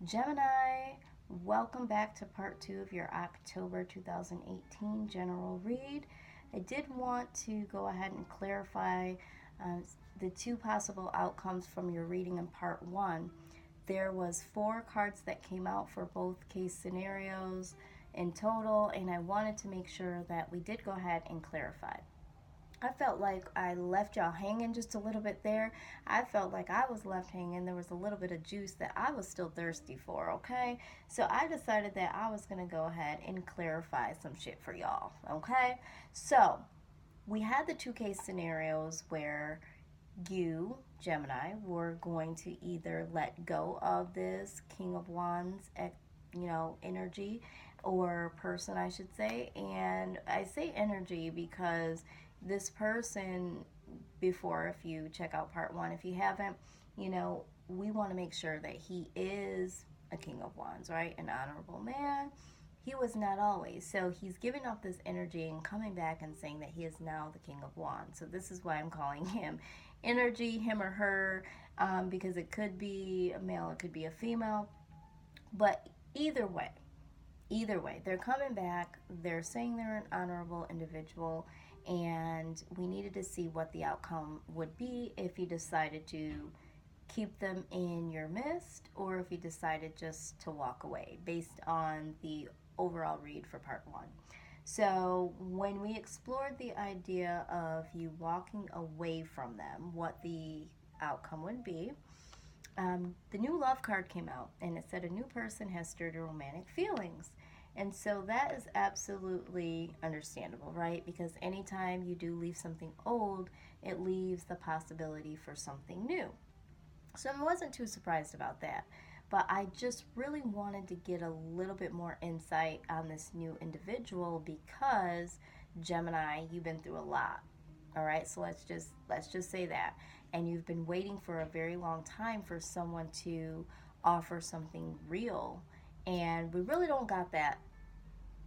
Gemini, welcome back to part two of your October 2018 general read. I did want to go ahead and clarify uh, the two possible outcomes from your reading in part one. There was four cards that came out for both case scenarios in total, and I wanted to make sure that we did go ahead and clarify. I felt like I left y'all hanging just a little bit there. I felt like I was left hanging. There was a little bit of juice that I was still thirsty for, okay? So I decided that I was going to go ahead and clarify some shit for y'all, okay? So we had the two case scenarios where you, Gemini, were going to either let go of this King of Wands, energy or person, I should say. And I say energy because this person, before, if you check out part one, if you haven't, we want to make sure that he is a King of Wands, right? An honorable man. He was not always. So he's giving off this energy and coming back and saying that he is now the King of Wands. So this is why I'm calling him energy, him or her, because it could be a male, it could be a female. But either way, they're coming back. They're saying they're an honorable individual, and we needed to see what the outcome would be if you decided to keep them in your midst or if you decided just to walk away based on the overall read for part one. So, when we explored the idea of you walking away from them, what the outcome would be, the new love card came out and it said a new person has stirred romantic feelings. And so that is absolutely understandable, right? Because anytime you do leave something old, it leaves the possibility for something new. So I wasn't too surprised about that. But I just really wanted to get a little bit more insight on this new individual because Gemini, you've been through a lot. All right, so let's just say that. And you've been waiting for a very long time for someone to offer something real. And we really don't got that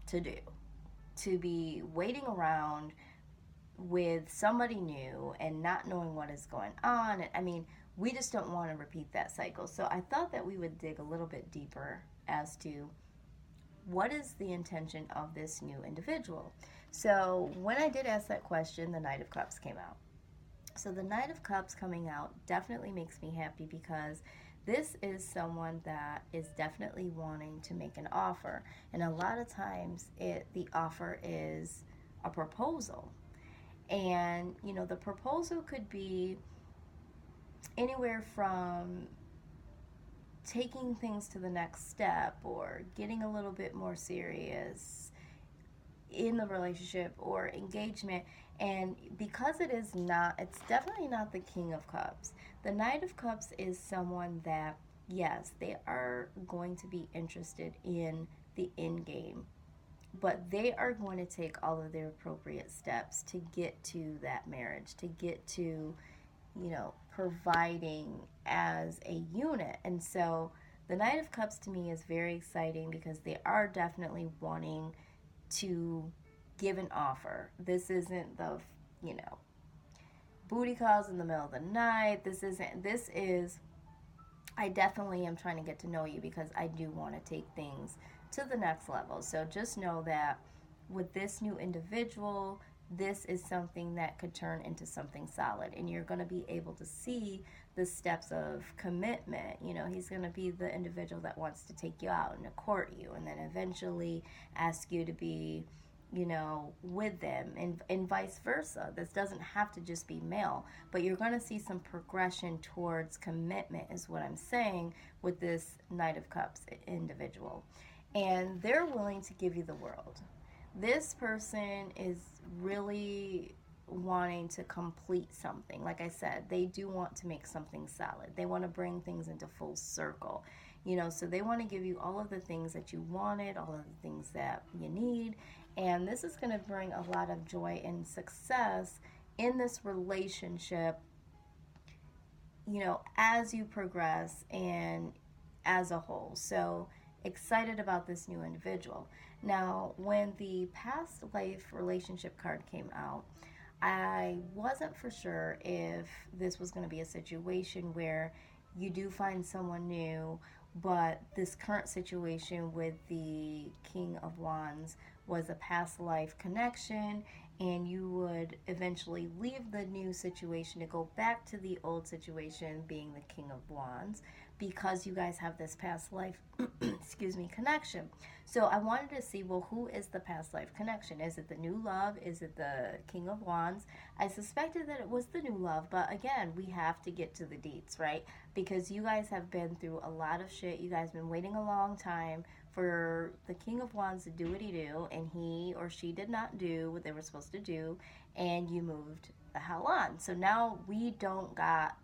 to do. To be waiting around with somebody new and not knowing what is going on. I mean, we just don't want to repeat that cycle. So I thought that we would dig a little bit deeper as to what is the intention of this new individual. So when I did ask that question, the Knight of Cups came out. So the Knight of Cups coming out definitely makes me happy because this is someone that is definitely wanting to make an offer. And a lot of times the offer is a proposal. And the proposal could be anywhere from taking things to the next step or getting a little bit more serious in the relationship or engagement. And because it's definitely not the King of Cups. The Knight of Cups is someone that, yes, they are going to be interested in the end game, but they are going to take all of their appropriate steps to get to that marriage, to get to, providing as a unit. And so the Knight of Cups to me is very exciting because they are definitely wanting to give an offer. This isn't the, you know, booty calls in the middle of the night. This is, I definitely am trying to get to know you because I do want to take things to the next level. So just know that with this new individual, this is something that could turn into something solid, and you're going to be able to see the steps of commitment. He's going to be the individual that wants to take you out and court you and then eventually ask you to be, with them, and vice versa. This doesn't have to just be male, but you're going to see some progression towards commitment is what I'm saying with this Knight of Cups individual. And they're willing to give you the world. This person is really wanting to complete something. Like I said, they do want to make something solid. They want to bring things into full circle. So they want to give you all of the things that you wanted, all of the things that you need. And this is going to bring a lot of joy and success in this relationship, as you progress and as a whole. So excited about this new individual. Now, when the past life relationship card came out, I wasn't for sure if this was going to be a situation where you do find someone new, but this current situation with the King of Wands was a past life connection, and you would eventually leave the new situation to go back to the old situation, being the King of Wands, because you guys have this past life excuse me, connection. So I wanted to see, well, who is the past life connection? Is it the new love? Is it the King of Wands? I suspected that it was the new love, but again, we have to get to the deets, right? Because you guys have been through a lot of shit. You guys have been waiting a long time for the King of Wands to do what he do, and he or she did not do what they were supposed to do, and you moved the hell on. So now we don't got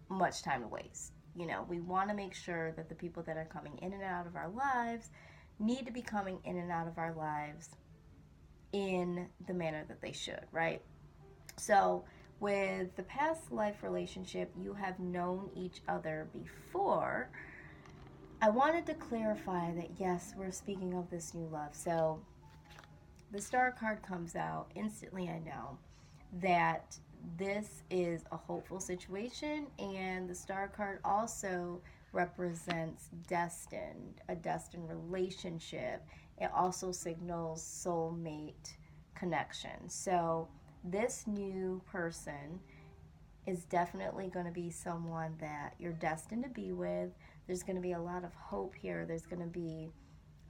much time to waste. You know, we want to make sure that the people that are coming in and out of our lives need to be coming in and out of our lives in the manner that they should, right? So, with the past life relationship, you have known each other before. I wanted to clarify that yes, we're speaking of this new love. So, the star card comes out. Instantly, I know that this is a hopeful situation, and the star card also represents a destined relationship. It also signals soulmate connection. So this new person is definitely going to be someone that you're destined to be with. There's going to be a lot of hope here. There's going to be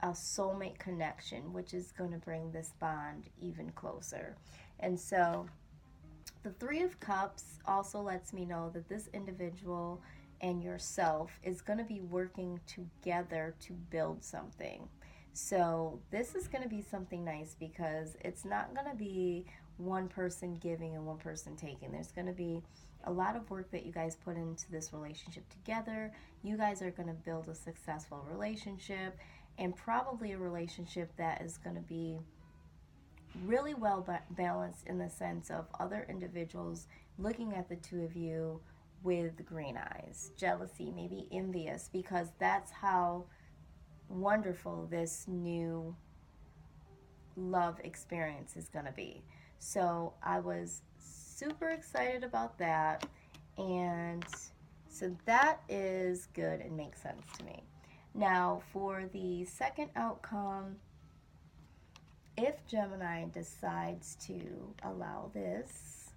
a soulmate connection, which is going to bring this bond even closer. And so the Three of Cups also lets me know that this individual and yourself is going to be working together to build something. So this is going to be something nice, because it's not going to be one person giving and one person taking. There's going to be a lot of work that you guys put into this relationship together. You guys are going to build a successful relationship, and probably a relationship that is going to be really well balanced, in the sense of other individuals looking at the two of you with green eyes, jealousy, maybe envious, because that's how wonderful this new love experience is going to be. So I was super excited about that, and so that is good and makes sense to me. Now, for the second outcome, if Gemini decides to allow this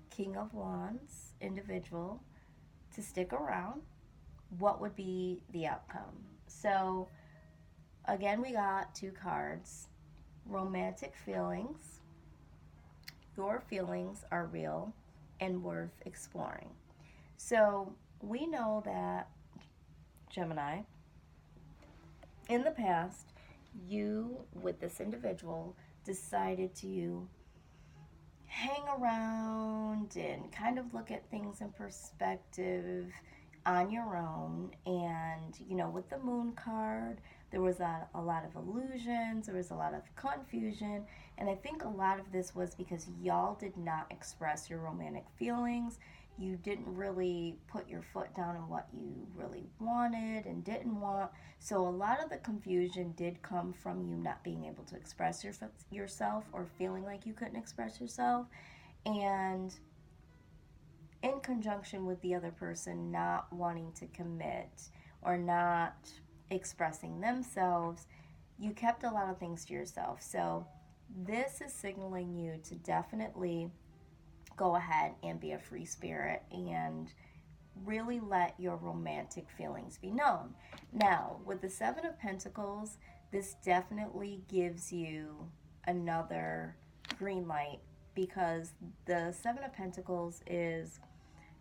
King of Wands individual to stick around, what would be the outcome? So, again, we got two cards. Romantic feelings. Your feelings are real and worth exploring. So, we know that, Gemini, in the past, you, with this individual, decided to hang around and kind of look at things in perspective on your own. And, you know, with the Moon card, there was a lot of illusions, there was a lot of confusion, and I think a lot of this was because y'all did not express your romantic feelings. You didn't really put your foot down on what you really wanted and didn't want. So a lot of the confusion did come from you not being able to express yourself, or feeling like you couldn't express yourself. And in conjunction with the other person not wanting to commit or not expressing themselves, you kept a lot of things to yourself. So this is signaling you to definitely go ahead and be a free spirit and really let your romantic feelings be known. Now, with the Seven of Pentacles, this definitely gives you another green light, because the Seven of Pentacles is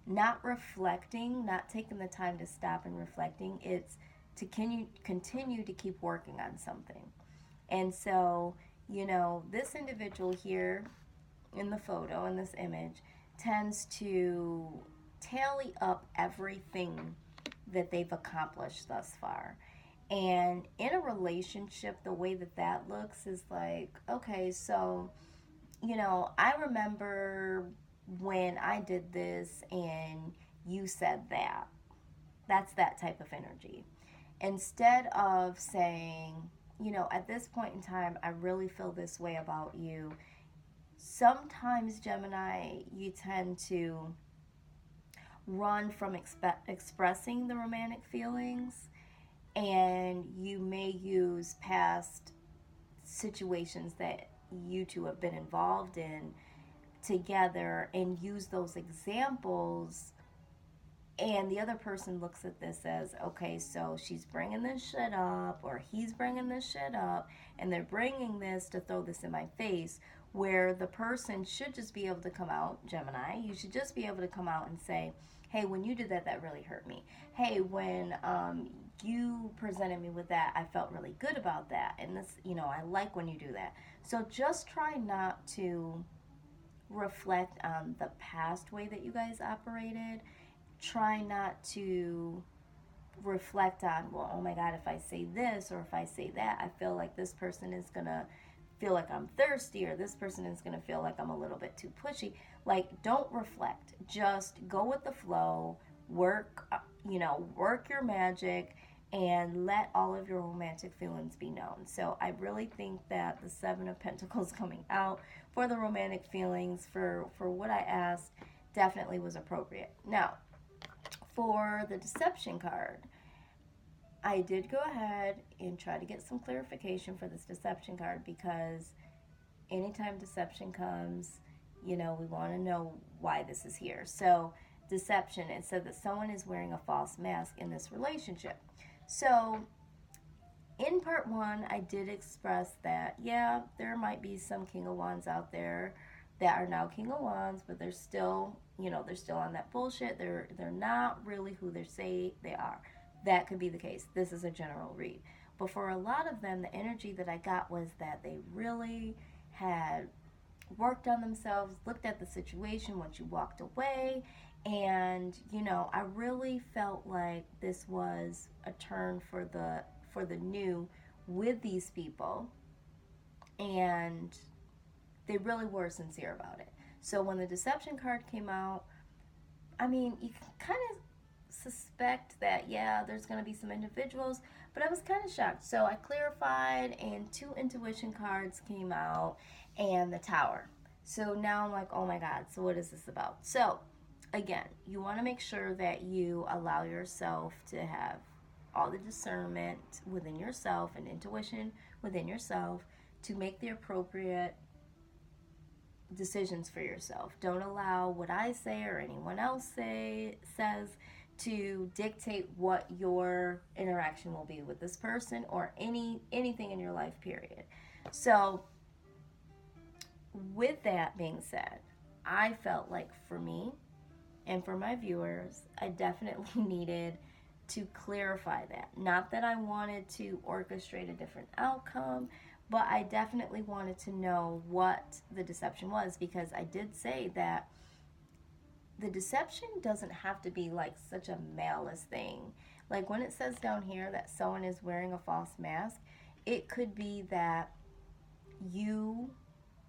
not reflecting, not taking the time to stop and reflecting. It's to continue to keep working on something. And so, you know, this individual here in the photo, in this image, tends to tally up everything that they've accomplished thus far. And in a relationship, the way that looks is like, okay, so, you know, I remember when I did this and you said that. That's that type of energy. Instead of saying, you know, at this point in time, I really feel this way about you. Sometimes, Gemini, you tend to run from expressing the romantic feelings, and you may use past situations that you two have been involved in together and use those examples, and the other person looks at this as, okay, so she's bringing this shit up, or he's bringing this shit up, and they're bringing this to throw this in my face, where the person should just be able to come out, Gemini, you should just be able to come out and say, hey, when you did that, that really hurt me. Hey, when you presented me with that, I felt really good about that, and this, I like when you do that. So just try not to reflect on the past way that you guys operated. Try not to reflect on, well, oh my God, if I say this or if I say that, I feel like this person is going to feel like I'm thirsty, or this person is going to feel like I'm a little bit too pushy. Like, don't reflect. Just go with the flow, work your magic, and let all of your romantic feelings be known. So I really think that the Seven of Pentacles coming out for the romantic feelings, for what I asked, definitely was appropriate. Now, for the deception card, I did go ahead and try to get some clarification for this deception card, because anytime deception comes, we want to know why this is here. So deception, it said that someone is wearing a false mask in this relationship. So in part 1, I did express that, yeah, there might be some King of Wands out there that are now King of Wands, but they're still, they're still on that bullshit. They're not really who they say they are. That could be the case. This is a general read. But for a lot of them, the energy that I got was that they really had worked on themselves, looked at the situation once you walked away, and I really felt like this was a turn for the new with these people, and they really were sincere about it. So when the deception card came out, I mean, you can kind of suspect that, yeah, there's going to be some individuals, but I was kind of shocked. So I clarified, and 2 intuition cards came out, and the Tower. So now I'm like, oh my God, so what is this about? So again, you want to make sure that you allow yourself to have all the discernment within yourself and intuition within yourself to make the appropriate decisions for yourself. Don't allow what I say or anyone else says to dictate what your interaction will be with this person or anything in your life, period. So with that being said, I felt like for me and for my viewers, I definitely needed to clarify that. Not that I wanted to orchestrate a different outcome, but I definitely wanted to know what the deception was, because I did say that the deception doesn't have to be like such a malice thing. Like when it says down here that someone is wearing a false mask, it could be that you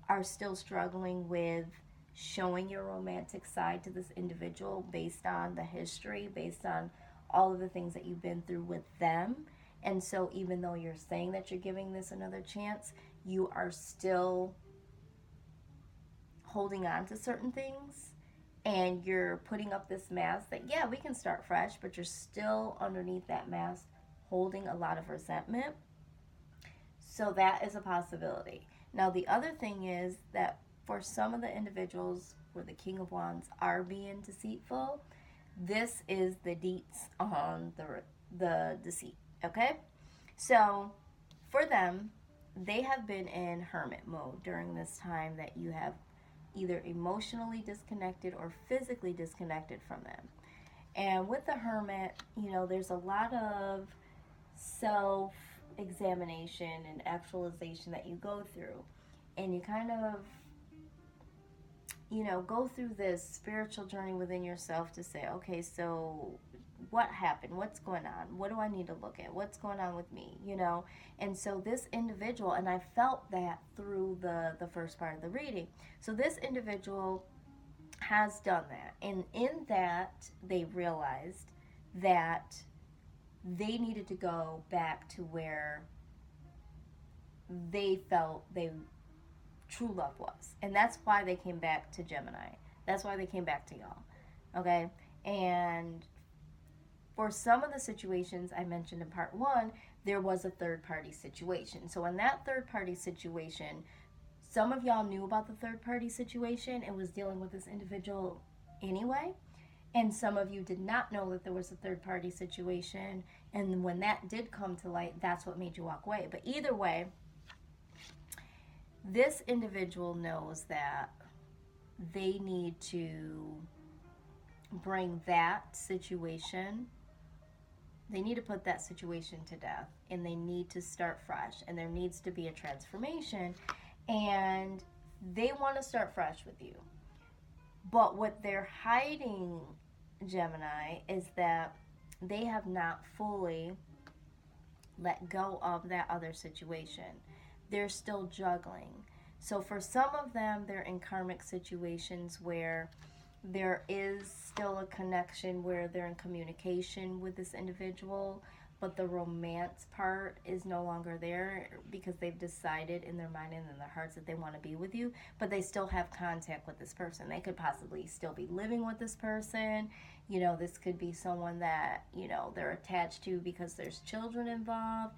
are still struggling with showing your romantic side to this individual based on the history, based on all of the things that you've been through with them. And so even though you're saying that you're giving this another chance, you are still holding on to certain things, and you're putting up this mask that, yeah, we can start fresh, but you're still underneath that mask holding a lot of resentment. So that is a possibility. Now, the other thing is that for some of the individuals where the King of Wands are being deceitful, this is the deets on the deceit, okay? So for them, they have been in hermit mode during this time that you have either emotionally disconnected or physically disconnected from them. And with the hermit, there's a lot of self-examination and actualization that you go through. And you kind of, go through this spiritual journey within yourself to say, okay, so what happened? What's going on? What do I need to look at? What's going on with me? And so this individual, and I felt that through the first part of the reading. So this individual has done that. And in that, they realized that they needed to go back to where they felt true love was. And that's why they came back to Gemini. That's why they came back to y'all. Okay? And for some of the situations I mentioned in part one, there was a third party situation. So in that third party situation, some of y'all knew about the third party situation and was dealing with this individual anyway. And some of you did not know that there was a third party situation. And when that did come to light, that's what made you walk away. But either way, this individual knows that they need to bring that situation, they need to put that situation to death, and they need to start fresh, and there needs to be a transformation, and they want to start fresh with you. But what they're hiding, Gemini, is that they have not fully let go of that other situation. They're still juggling. So for some of them, they're in karmic situations where there is still a connection, where they're in communication with this individual, but the romance part is no longer there because they've decided in their mind and in their hearts that they want to be with you, but they still have contact with this person. They could possibly still be living with this person. You know, this could be someone that, you know, they're attached to because there's children involved,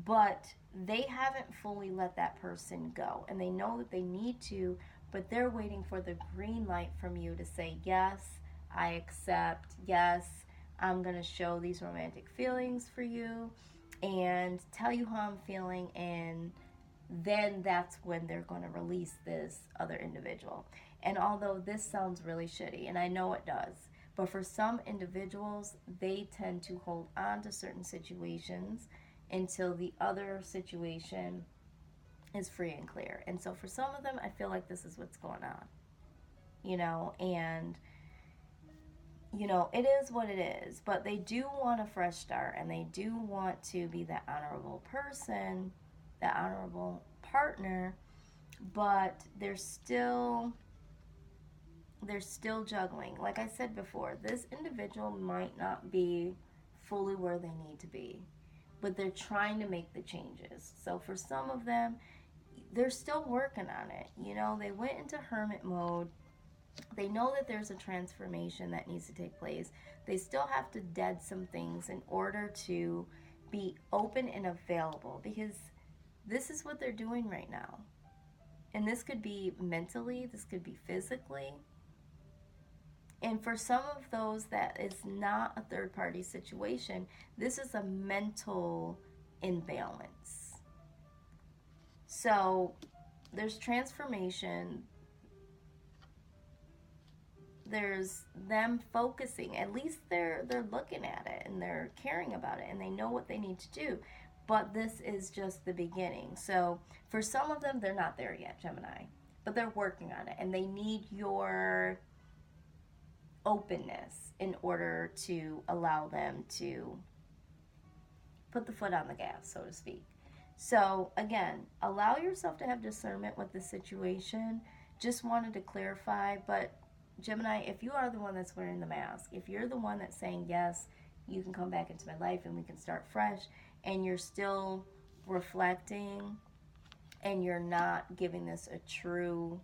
but they haven't fully let that person go, and they know that they need to, but they're waiting for the green light from you to say, yes, I accept, yes, I'm going to show these romantic feelings for you and tell you how I'm feeling, and then that's when they're going to release this other individual. And although this sounds really shitty, and I know it does, but for some individuals, they tend to hold on to certain situations until the other situation is free and clear. And so for some of them, I feel like this is what's going on, you know, and you know, it is what it is, but they do want a fresh start, and they do want to be that honorable person, that honorable partner, but they're still juggling. Like I said before, this individual might not be fully where they need to be, but they're trying to make the changes. So for some of them, they're still working on it. You know, they went into hermit mode. They know that there's a transformation that needs to take place. They still have to dead some things in order to be open and available, because this is what they're doing right now. And this could be mentally, this could be physically. And for some of those that is not a third party situation, this is a mental imbalance. So there's transformation. There's them focusing. At least they're looking at it and they're caring about it and they know what they need to do. But this is just the beginning. So for some of them, they're not there yet, Gemini, but they're working on it, and they need your openness in order to allow them to put the foot on the gas, so to speak. So again, allow yourself to have discernment with the situation. Just wanted to clarify, but Gemini, if you are the one that's wearing the mask, if you're the one that's saying, yes, you can come back into my life and we can start fresh, and you're still reflecting and you're not giving this a true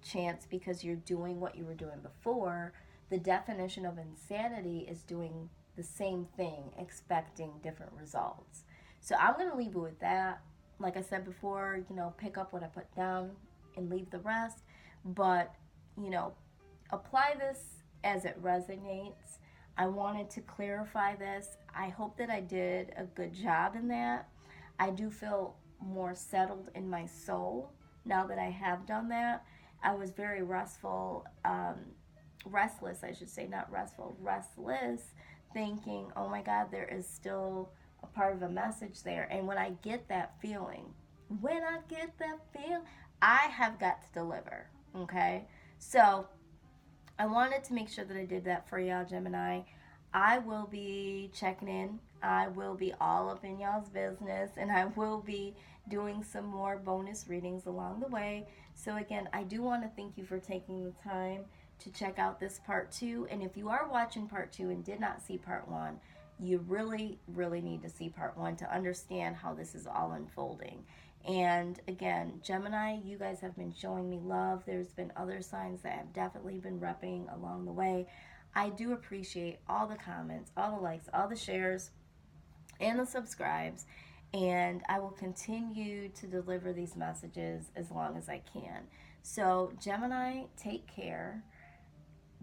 chance because you're doing what you were doing before, the definition of insanity is doing the same thing, expecting different results. So I'm going to leave it with that. Like I said before, you know, pick up what I put down and leave the rest. But, you know, apply this as it resonates. I wanted to clarify this. I hope that I did a good job in that. I do feel more settled in my soul now that I have done that. I was very restless, I should say, not restful, restless, thinking, oh my God, there is still a part of a message there. And when I get that feeling, I have got to deliver, okay? So I wanted to make sure that I did that for y'all, Gemini. I will be checking in. I will be all up in y'all's business, and I will be doing some more bonus readings along the way. So again, I do want to thank you for taking the time to check out this part 2. And if you are watching part 2 and did not see part 1, you really, really need to see part 1 to understand how this is all unfolding. And again, Gemini, you guys have been showing me love. There's been other signs that have definitely been repping along the way. I do appreciate all the comments, all the likes, all the shares, and the subscribes. And I will continue to deliver these messages as long as I can. So, Gemini, take care,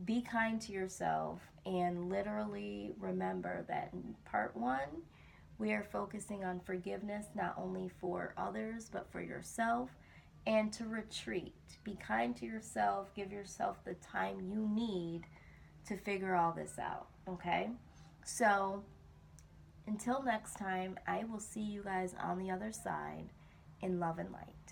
be kind to yourself, and literally remember that in part one, we are focusing on forgiveness not only for others but for yourself, and to retreat. Be kind to yourself, give yourself the time you need to figure all this out, okay? So, until next time, I will see you guys on the other side in love and light.